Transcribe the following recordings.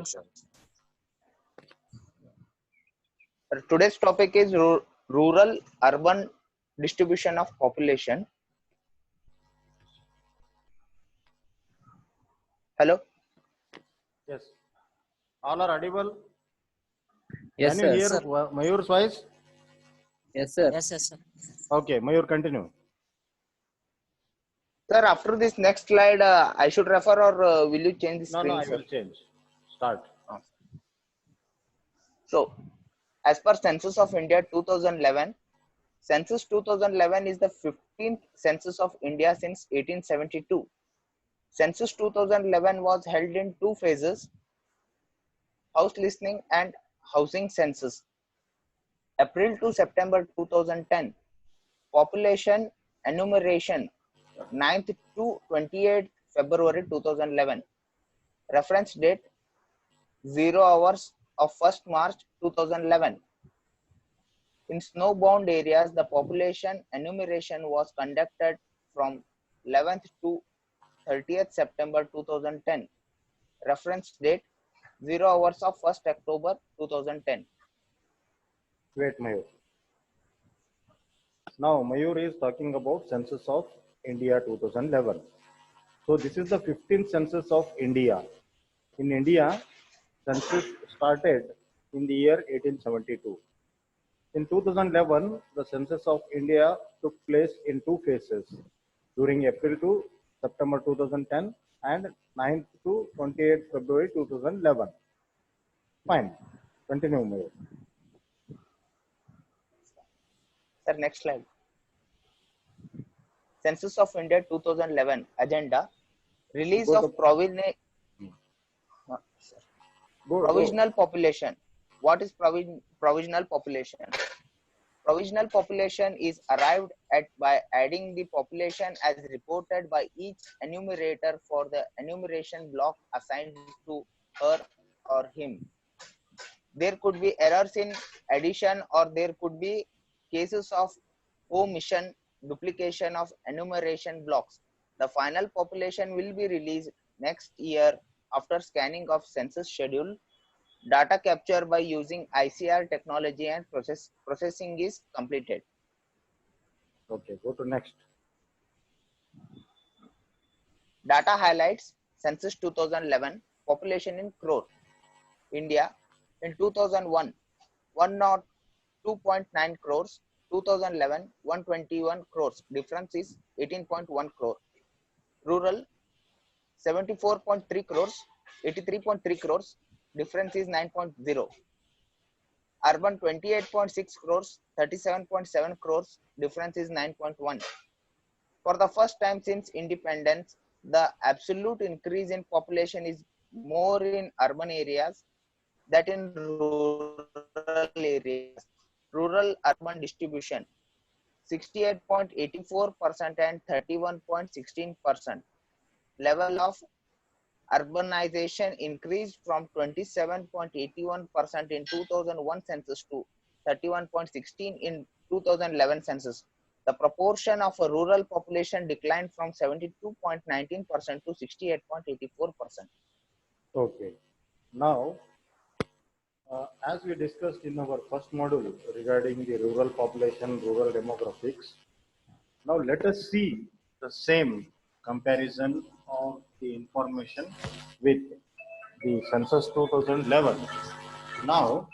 Sure. Today's topic is rural urban distribution of population. Hello. Yes. All are audible. Yes, Can you sir. hear Sir. Mayur's voice? Yes, sir. Yes, sir. Okay, Mayur, continue. Sir, after this next slide, I should refer or will you change the No, screen? I Sir? will change. Start. So, as per Census of India 2011, Census 2011 is the 15th census of India since 1872. Census 2011 was held in two phases, house listening and housing census. April to September 2010, population enumeration 9th to 28th February 2011. Reference date 0 hours of 1st March 2011. In snowbound areas, the population enumeration was conducted from 11th to 30th September 2010. Reference date 0 hours of 1st October 2010. Wait, Mayur. Now, Mayur is talking about Census of India 2011. So, this is the 15th census of India. In India, census started in the year 1872. In 2011, the census of India took place in two phases during April to September 2010 and 9th to 28th February 2011. Fine. Continue, Mayur. Sir, next slide. Census of India 2011 agenda. Release of provisional population. What is provisional population? Provisional population is arrived at by adding the population as reported by each enumerator for the enumeration block assigned to her or him. There could be errors in addition or there could be cases of omission, duplication of enumeration blocks. The final population will be released next year after scanning of census schedule. Data capture by using ICR technology and processing is completed. Okay, go to next. Data highlights census 2011 population in crore. India in 2001 102.9 crores, 2011 121 crores, difference is 18.1 crore. Rural 74.3 crores, 83.3 crores, difference is 9.0. Urban 28.6 crores, 37.7 crores, difference is 9.1. For the first time since independence, the absolute increase in population is more in urban areas than in rural areas. Rural urban distribution 68.84% and 31.16%. Level of urbanization increased from 27.81% in 2001 census to 31.16% in 2011 census. The proportion of a rural population declined from 72.19% to 68.84%. Okay. Now, as we discussed in our first module regarding the rural population, rural demographics, now let us see the same comparison of the information with the census 2011. Now,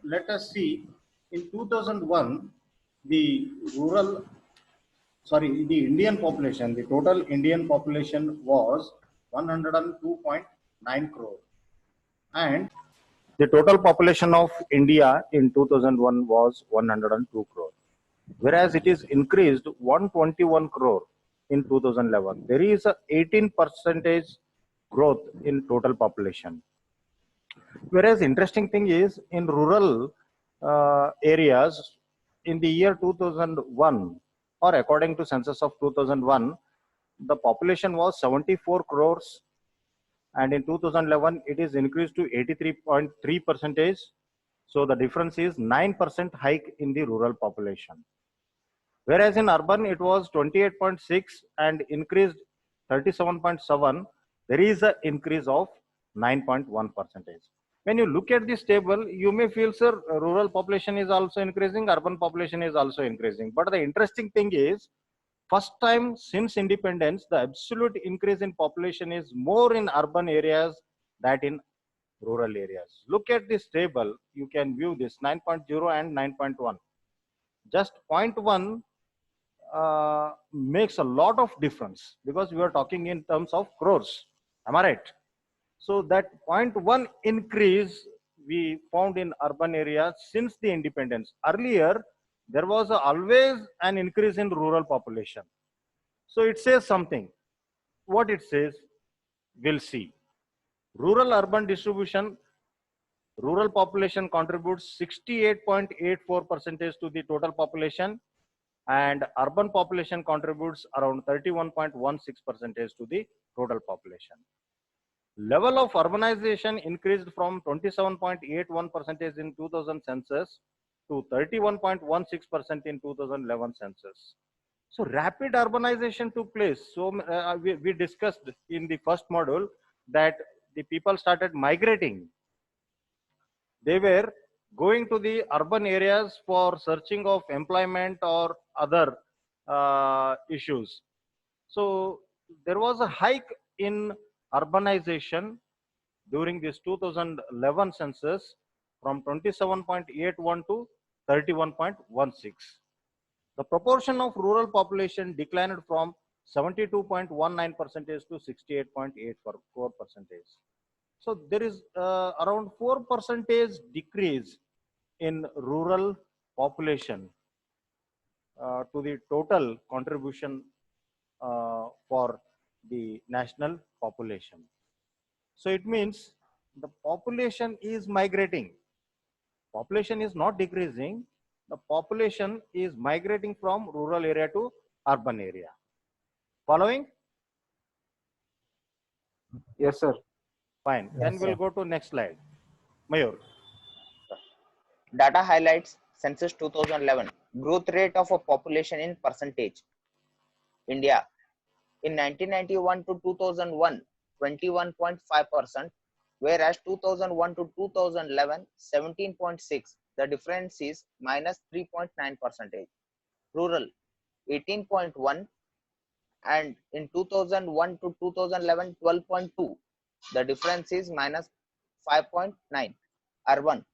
let us see in 2001, the Indian population, the total Indian population was 102.9 crore. And the total population of India in 2001 was 102 crore. Whereas it is increased 121 crore in 2011. There is a 18% growth in total population. Whereas interesting thing is in rural areas in the year 2001 or according to census of 2001, the population was 74 crores and in 2011 it is increased to 83.3%. So the difference is 9% hike in the rural population. Whereas in urban it was 28.6 and increased 37.7. There is an increase of 9.1 percentage. When you look at this table, you may feel, sir, rural population is also increasing, urban population is also increasing. But the interesting thing is, first time since independence, the absolute increase in population is more in urban areas than in rural areas. Look at this table, you can view this 9.0 and 9.1. Just 0.1 makes a lot of difference because we are talking in terms of crores. Am I right? So that 0.1 increase we found in urban areas since the independence. Earlier, there was always an increase in rural population. So it says something. What it says, we'll see. Rural urban distribution, rural population contributes 68.84 percentage to the total population, and urban population contributes around 31.16 percentage to the total population. Level of urbanization increased from 27.81 percentage in 2000 census to 31.16% in 2011 census. So rapid urbanization took place. So we discussed in the first module that the people started migrating. They were going to the urban areas for searching of employment or other issues. So there was a hike in urbanization during this 2011 census from 27.81 to 31.16. The proportion of rural population declined from 72.19 percentage to 68.84 percentage. So there is around 4 percentage decrease in rural population to the total contribution for the national population. So it means the population is migrating. Population is not decreasing. The population is migrating from rural area to urban area. Following? Yes, sir. Fine. Yes, Then we'll sir. go to next slide. Mayur. Data highlights census 2011 growth rate of a population in percentage. India in 1991 to 2001 21.5%, whereas 2001 to 2011 17.6. The difference is minus 3.9 percentage. Rural 18.1, and in 2001 to 2011 12.2. The difference is minus 5.9. Urban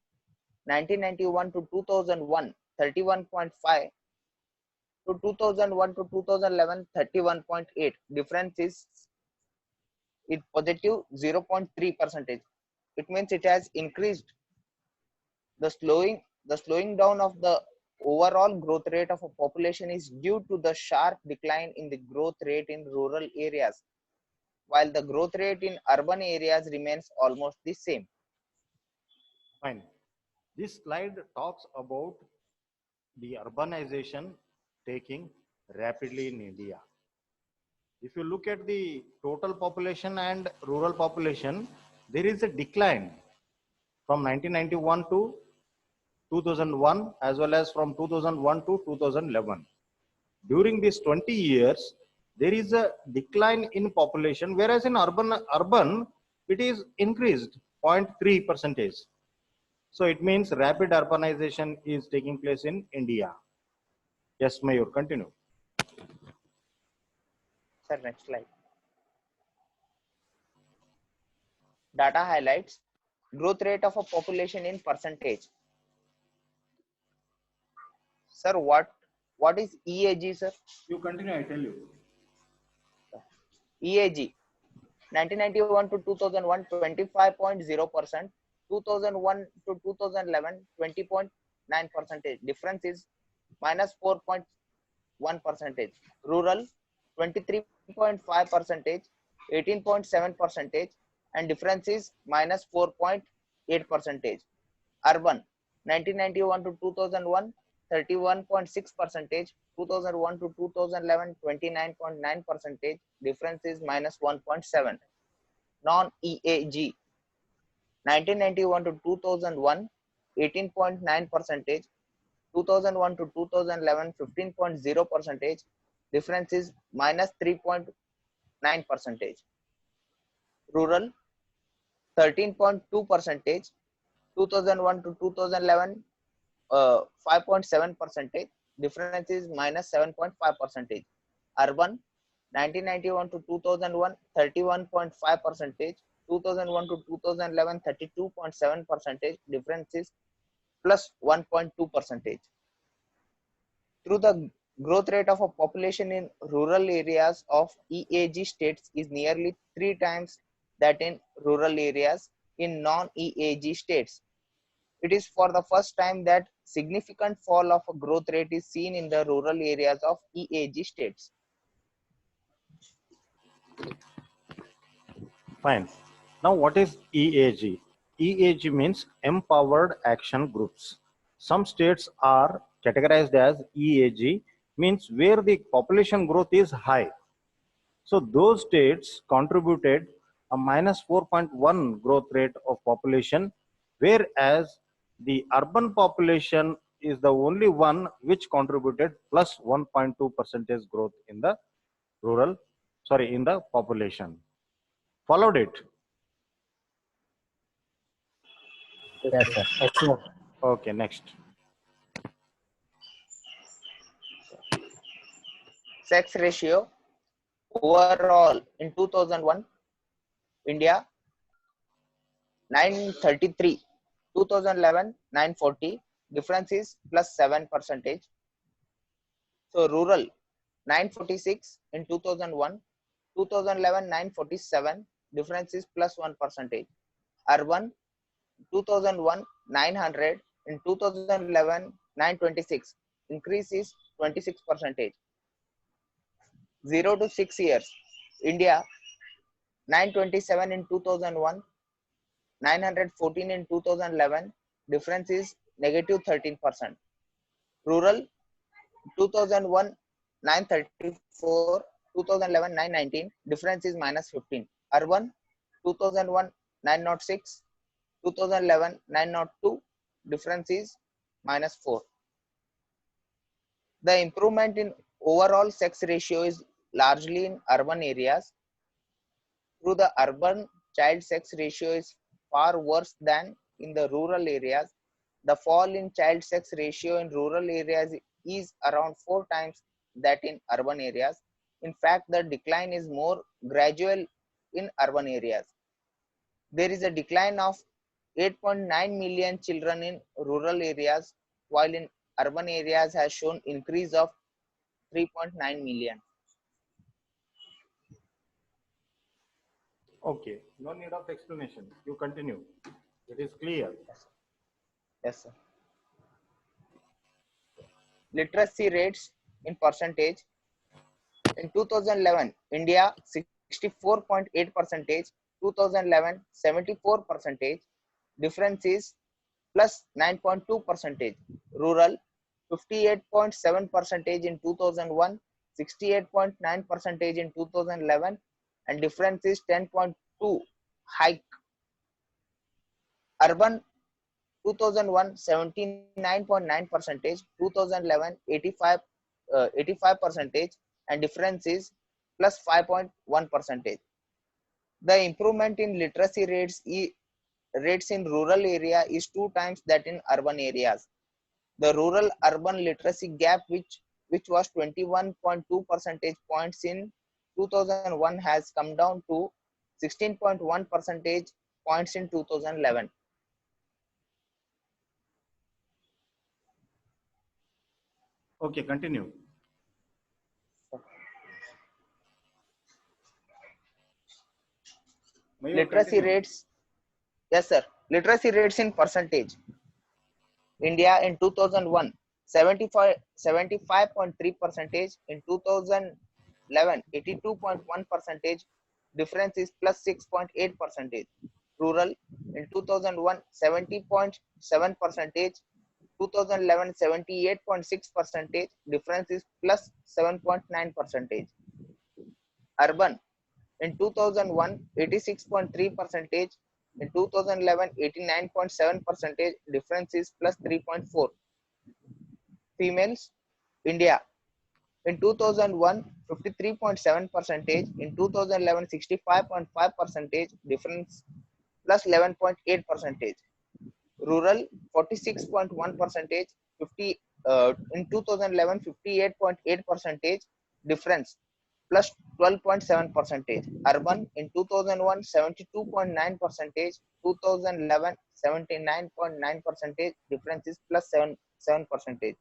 1991 to 2001 31.5, to 2001 to 2011 31.8. Difference is positive 0.3 percentage. It means it has increased. The slowing down of the overall growth rate of a population is due to the sharp decline in the growth rate in rural areas, while the growth rate in urban areas remains almost the same. Fine. This slide talks about the urbanization taking rapidly in India. If you look at the total population and rural population, there is a decline from 1991 to 2001 as well as from 2001 to 2011. During these 20 years, there is a decline in population, whereas in urban it is increased 0.3 percentage. So it means rapid urbanization is taking place in India. Yes, Mayur, continue. Sir, next slide. Data highlights growth rate of a population in percentage. Sir, what is EAG, sir? You continue, I tell you. EAG 1991 to 2001 25.0%, 2001 to 2011 20.9 percentage. Difference is minus 4.1 percentage. Rural 23.5 percentage, 18.7 percentage, and difference is minus 4.8 percentage. Urban 1991 to 2001 31.6 percentage, 2001 to 2011 29.9 percentage. Difference is minus 1.7. Non-EAG 1991 to 2001 18.9 percentage, 2001 to 2011 15.0 percentage. Difference is minus 3.9 percentage. Rural 13.2 percentage. 2001 to 2011, 5.7 percentage. Difference is minus 7.5 percentage. Urban, 1991 to 2001, 31.5 percentage. 2001 to 2011, 32.7 percentage. Difference is plus 1.2 percentage. Through the growth rate of a population in rural areas of EAG states is nearly 3 times that in rural areas in non-EAG states. It is for the first time that significant fall of a growth rate is seen in the rural areas of EAG states. Fine. Now, what is EAG? EAG means Empowered Action Groups. Some states are categorized as EAG, means where the population growth is high. So those states contributed a minus 4.1 growth rate of population, whereas the urban population is the only one which contributed plus 1.2 percentage growth in the in the population. Followed it? Yes, sir. Excellent. Okay, next. Sex ratio overall in 2001, India 933, 2011 940, difference is plus 7 percentage. So rural 946 in 2001, 2011 947, difference is plus 1 percentage. Urban 2001 900, in 2011 926, increase is 26 percentage. 0 to 6 years, India 927 in 2001, 914 in 2011, difference is negative 13%. Rural 2001 934, 2011 919, difference is minus 15. Urban 2001 906, 2011 902, difference is minus 4. The improvement in overall sex ratio is largely in urban areas. Through the urban child sex ratio is far worse than in the rural areas. The fall in child sex ratio in rural areas is around 4 times that in urban areas. In fact, the decline is more gradual in urban areas. There is a decline of 8.9 million children in rural areas, while in urban areas has shown increase of 3.9 million. Okay, no need of explanation. You continue. It is clear. Yes, sir. Literacy rates in percentage. In 2011, India 64.8 percentage, 2011 74 percentage, difference is plus 9.2 percentage. Rural 58.7 percentage in 2001, 68.9 percentage in 2011, and difference is 10.2 hike. Urban 2001 79.9 percentage, 2011 85 percentage, and difference is plus 5.1 percentage. The improvement in literacy rates in rural area is 2 times that in urban areas. The rural urban literacy gap, which was 21.2 percentage points in 2001, has come down to 16.1 percentage points in 2011. Okay, continue. Mayur, Literacy continue. rates, yes sir, literacy rates in percentage. India in 2001 75.3 percentage, in 2011 82.1 percentage, difference is plus 6.8 percentage. Rural in 2001 70.7 percentage, 2011 78.6 percentage, difference is plus 7.9 percentage. Urban in 2001 86.3 percentage, in 2011 89.7 percentage, difference is plus 3.4. Females, India in 2001 53.7 percentage, in 2011 65.5 percentage, difference plus 11.8 percentage. Rural 46.1 percentage, 50 in 2011 58.8 percentage difference plus 12.7 percentage. Urban in 2001 72.9 percentage, 2011 79.9 percentage difference is plus 7 percentage.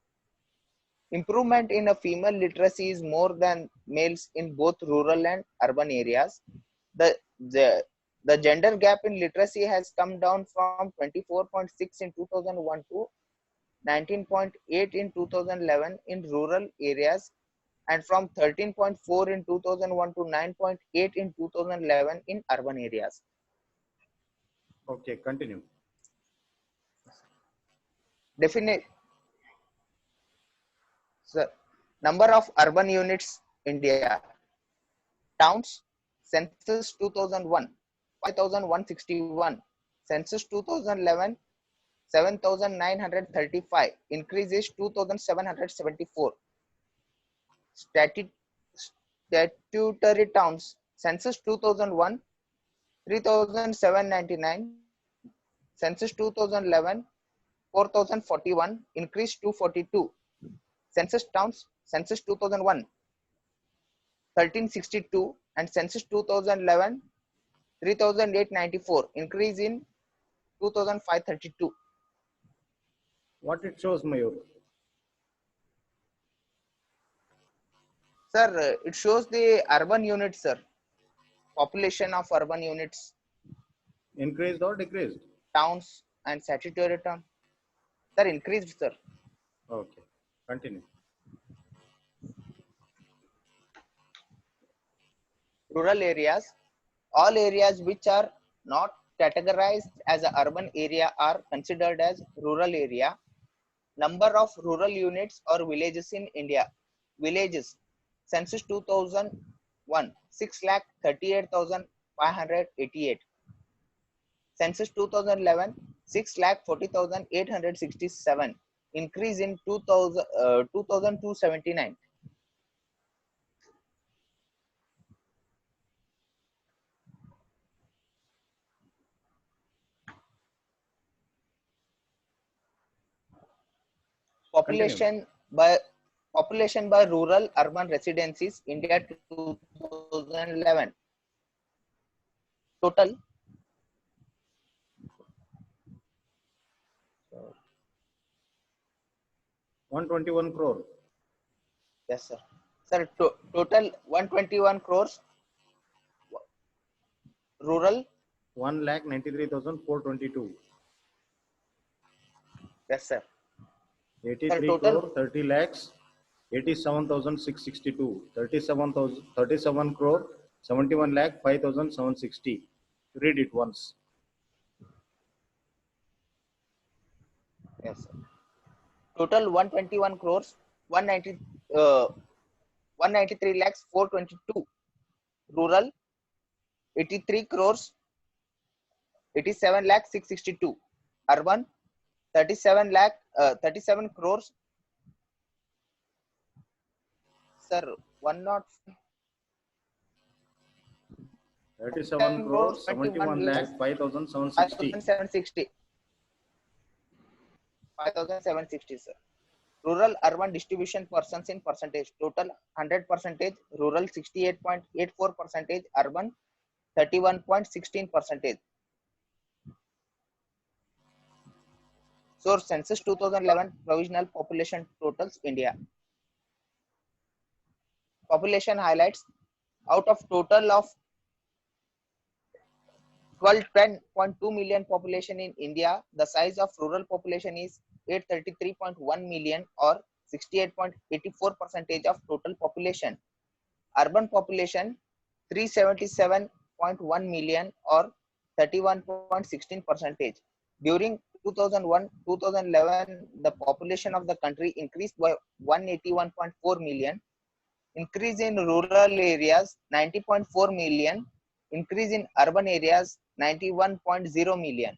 Improvement in a female literacy is more than males in both rural and urban areas. The, the, the gender gap in literacy has come down from 24.6 in 2001 to 19.8 in 2011 in rural areas, and from 13.4 in 2001 to 9.8 in 2011 in urban areas. Okay, continue. Definite. Sir, number of urban units India. Towns, census 2001 5161, census 2011 7935, increase is 2774. Statutory towns, census 2001 3799, census 2011 4041, increase 242. Census towns, census 2001 1362 and census 2011 3894, increase in 2532. What it shows, Mayur? Sir, it shows the urban units, sir. Population of urban units, Increased or decreased? towns and statutory town. Sir, increased, sir. Okay, continue. Rural areas, all areas which are not categorized as an urban area are considered as rural area. Number of rural units or villages in India. Villages, census 2001 6,38,588. Census 2011 6,40,867, increase in 2,279. Continue. Population by rural urban residencies India 2011. Total 121 crore. yes sir. Sir, total 121 crores rural. 1,93,422. Yes sir. Sir, 83 total crore 30 lakhs 87,662. 37 crore 71 lakh 5,760. Read it once. yes sir. Total 121 crores 190 uh, 193 lakhs 422. Rural 83 crores 87 lakh 662. Urban 37 crores. Sir, 37 crore 21 71 lakhs lakh 5,760. 5,760. 5,760, sir. Rural urban distribution persons in percentage. Total 100 percentage. Rural 68.84 percentage. Urban 31.16 percentage. Source census 2011 provisional population totals India. Population highlights. Out of total of 12.10.2 million population in India, the size of rural population is 833.1 million or 68.84% of total population. Urban population 377.1 million or 31.16%. During 2001-2011, the population of the country increased by 181.4 million. Increase in rural areas 90.4 million. Increase in urban areas 91.0 million.